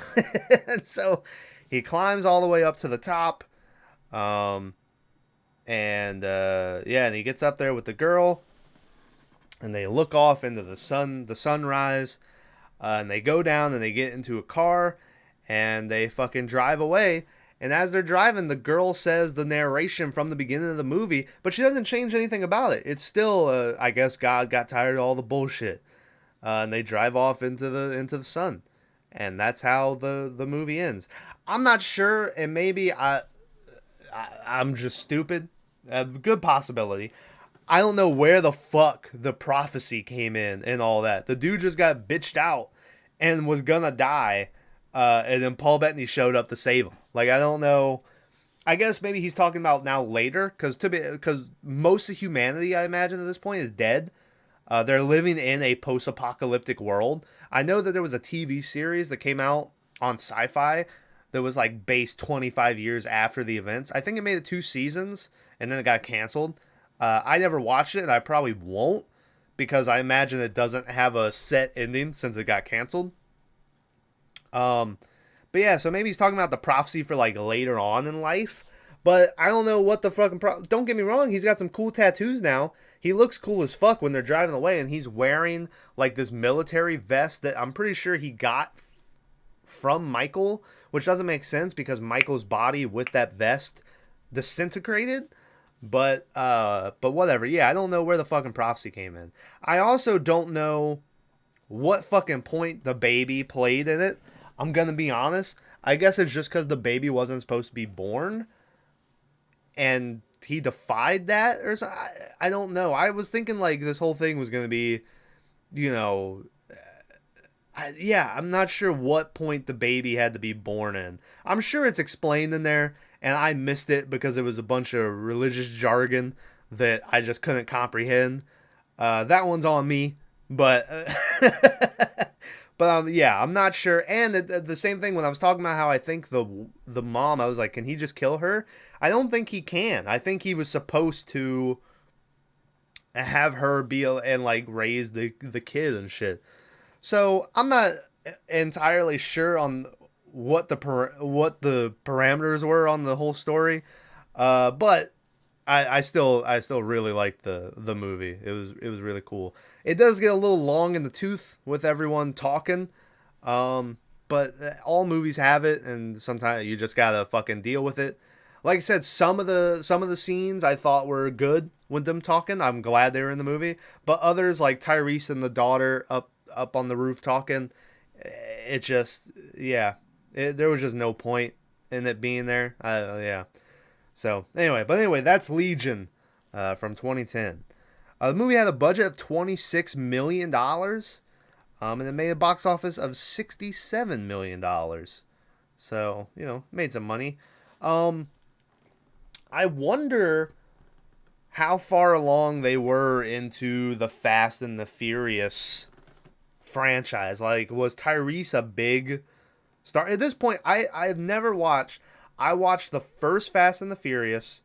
[SPEAKER 1] And so he climbs all the way up to the top. And he gets up there with the girl, and they look off into the sunrise, and they go down and they get into a car, and they fucking drive away. And as they're driving, the girl says the narration from the beginning of the movie, but she doesn't change anything about it. It's still, I guess God got tired of all the bullshit. And they drive off into the sun. And that's how the movie ends. I'm not sure, and maybe I'm just stupid. A good possibility. I don't know where the fuck the prophecy came in and all that. The dude just got bitched out and was gonna die. And then Paul Bettany showed up to save him. Like, I don't know. I guess maybe he's talking about now later, because most of humanity, I imagine, at this point is dead. They're living in a post-apocalyptic world. I know that there was a TV series that came out on Sci-Fi that was like based 25 years after the events. I think it made it 2 seasons, and then it got canceled. I never watched it, and I probably won't, because I imagine it doesn't have a set ending since it got canceled. But yeah, so maybe he's talking about the prophecy for like later on in life. But I don't know what the fucking don't get me wrong, he's got some cool tattoos now. He looks cool as fuck when they're driving away, and he's wearing like this military vest that I'm pretty sure he got from Michael, which doesn't make sense because Michael's body with that vest disintegrated. But whatever. Yeah, I don't know where the fucking prophecy came in. I also don't know what fucking point the baby played in it. I'm gonna be honest. I guess it's just because the baby wasn't supposed to be born, and he defied that, or something. I don't know. I was thinking like this whole thing was gonna be, you know, I'm not sure what point the baby had to be born in. I'm sure it's explained in there, and I missed it because it was a bunch of religious jargon that I just couldn't comprehend. That one's on me, but yeah, I'm not sure. And the same thing when I was talking about how I think the mom, I was like, can he just kill her? I don't think he can. I think he was supposed to have her be and like raise the kid and shit. So I'm not entirely sure on what the parameters were on the whole story, but I still really liked the movie. It was really cool. It does get a little long in the tooth with everyone talking, but all movies have it, and sometimes you just gotta fucking deal with it. Like I said, some of the scenes I thought were good with them talking. I'm glad they were in the movie, but others like Tyrese and the daughter up on the roof talking, it just, yeah, there was just no point in it being there. Yeah. So anyway, that's Legion from 2010. The movie had a budget of $26 million, and it made a box office of $67 million. So, made some money. I wonder how far along they were into the Fast and the Furious franchise. Like, was Tyrese a big star? At this point, I've never watched. I watched the first Fast and the Furious,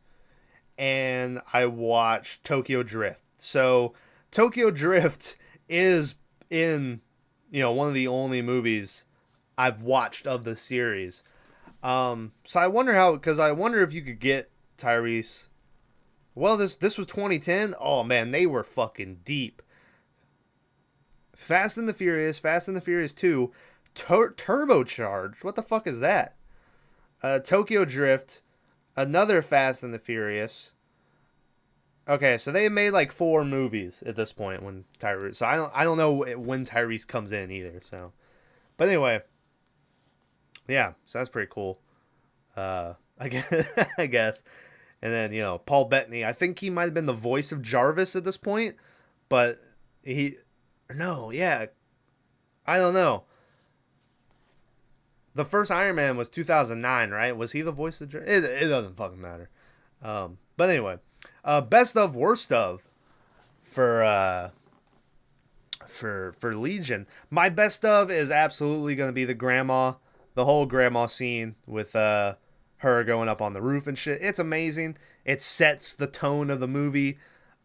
[SPEAKER 1] and I watched Tokyo Drift. So Tokyo Drift is in, one of the only movies I've watched of the series. So I wonder because I wonder if you could get Tyrese. Well, this was 2010. Oh man, they were fucking deep. Fast and the Furious 2, turbocharged. What the fuck is that? Tokyo Drift, another Fast and the Furious. Okay, so they made like 4 movies at this point when Tyrese. So I don't know when Tyrese comes in either. So, but anyway, yeah. So that's pretty cool. I guess. And then Paul Bettany. I think he might have been the voice of Jarvis at this point, but no, yeah, I don't know. The first Iron Man was 2009, right? Was he the voice of Jarvis? It doesn't fucking matter. But anyway. Best of, worst of for Legion. My best of is absolutely going to be the whole grandma scene with her going up on the roof and shit. It's amazing. It sets the tone of the movie.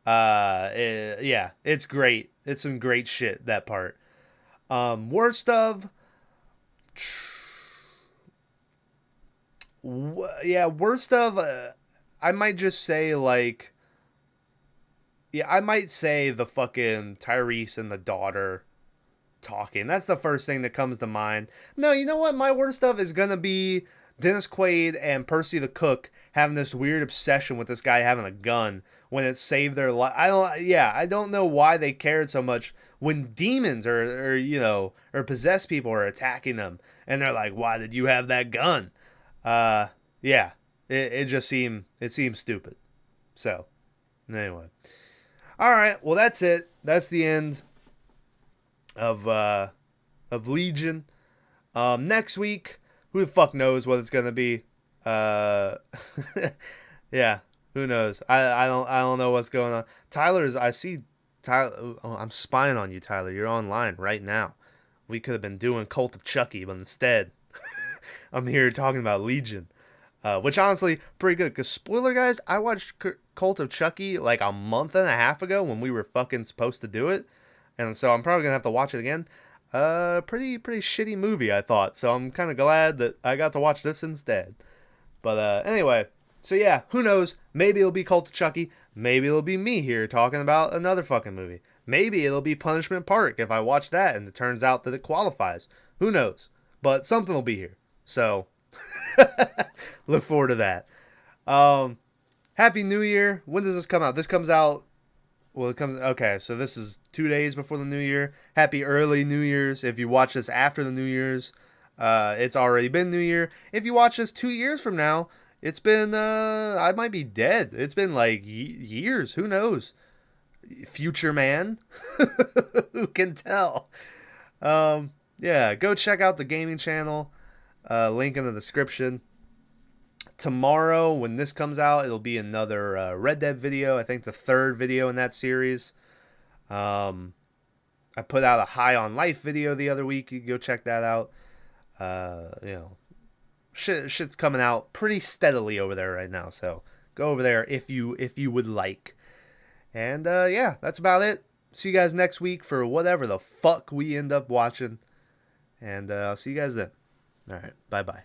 [SPEAKER 1] Yeah, it's great. It's some great shit, that part. Worst of, worst of, I might just say like, I might say the fucking Tyrese and the daughter talking. That's the first thing that comes to mind. No, you know what? My worst of is gonna be Dennis Quaid and Percy the Cook having this weird obsession with this guy having a gun when it saved their life. I don't know why they cared so much when demons or possessed people are attacking them, and they're like, "Why did you have that gun?" It just seemed stupid. So, anyway. All right, well that's it. That's the end of Legion. Next week, who the fuck knows what it's gonna be? Yeah, who knows? I don't know what's going on. I see Tyler. Oh, I'm spying on you, Tyler. You're online right now. We could have been doing Cult of Chucky, but instead, I'm here talking about Legion. Which honestly, pretty good. Because spoiler, guys, I watched Cult of Chucky like a month and a half ago when we were fucking supposed to do it. And so I'm probably going to have to watch it again. Pretty shitty movie, I thought. So I'm kind of glad that I got to watch this instead. But anyway, So yeah, who knows? Maybe it'll be Cult of Chucky. Maybe it'll be me here talking about another fucking movie. Maybe it'll be Punishment Park if I watch that and it turns out that it qualifies. Who knows? But something will be here. So look forward to that. Happy New Year. When does this come out? This comes out. Well, it comes. Okay, so this is 2 days before the New Year. Happy early New Year's. If you watch this after the New Year's, it's already been New Year. If you watch this 2 years from now, it's been. I might be dead. It's been like years. Who knows? Future man. Who can tell? Yeah, go check out the gaming channel. Link in the description. Tomorrow, when this comes out, it'll be another Red Dead video. I think the 3rd video in that series. I put out a High on Life video the other week. You can go check that out. Shit's coming out pretty steadily over there right now. So go over there if you would like. And yeah, that's about it. See you guys next week for whatever the fuck we end up watching. And I'll see you guys then. All right, bye-bye.